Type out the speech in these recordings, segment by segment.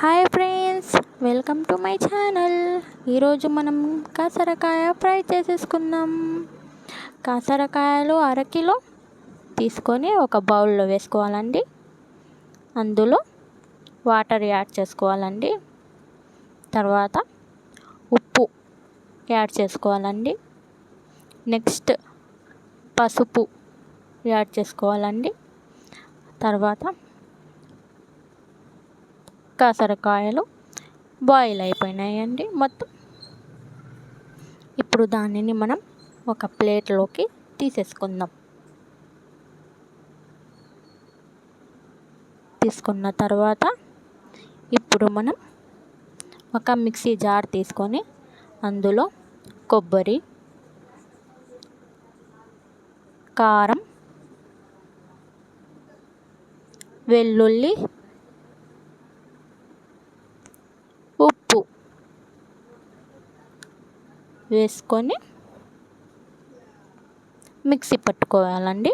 Hi friends, welcome to my channel. ఈరోజు మనం కాసరకాయ fry చేసేసుకుందాం. కాసరకాయలు అరకిలో తీసుకొని ఒక బౌల్లో వేసుకోవాలండి. అందులో వాటర్ యాడ్ చేసుకోవాలండి. తర్వాత ఉప్పు యాడ్ చేసుకోవాలండి. నెక్స్ట్ పసుపు యాడ్ చేసుకోవాలండి. తర్వాత కాసరకాయలు బాయిల్ అయిపోయినాయండి మొత్తం. ఇప్పుడు దానిని మనం ఒక ప్లేట్లోకి తీసేసుకుందాం. తీసుకున్న తర్వాత ఇప్పుడు మనం ఒక మిక్సీ జార్ తీసుకొని అందులో కొబ్బరి, కారం, వెల్లుల్లి, ఉప్పు వేసుకొని మిక్సీ పట్టుకోవాలండి.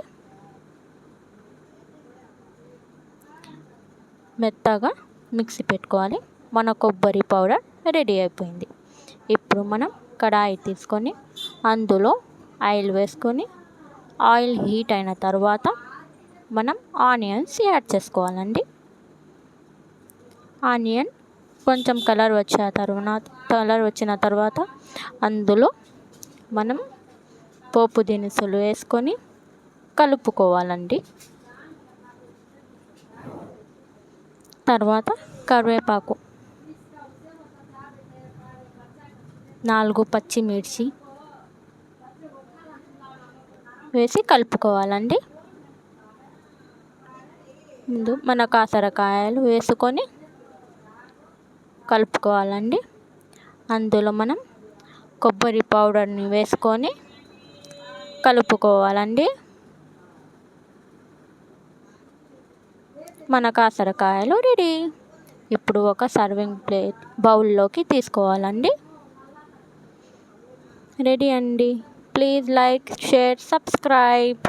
మెత్తగా మిక్సీ పెట్టుకోవాలి. మన కొబ్బరి పౌడర్ రెడీ అయిపోయింది. ఇప్పుడు మనం కడాయి తీసుకొని అందులో ఆయిల్ వేసుకొని ఆయిల్ హీట్ అయిన తర్వాత మనం ఆనియన్స్ యాడ్ చేసుకోవాలండి. ఆనియన్ కొంచెం కలర్ వచ్చిన తర్వాత అందులో మనం పోపు దినుసులు వేసుకొని కలుపుకోవాలండి. తర్వాత కరివేపాకు, 4 పచ్చిమిర్చి వేసి కలుపుకోవాలండి. ముందు మన కాసరకాయలు వేసుకొని కలుపుకోవాలండి. అందులో మనం కొబ్బరి పౌడర్ని వేసుకొని కలుపుకోవాలండి. మన కాసరకాయలు రెడీ. ఇప్పుడు ఒక సర్వింగ్ బౌల్లోకి తీసుకోవాలండి. రెడీ అండి. Please like, share, subscribe.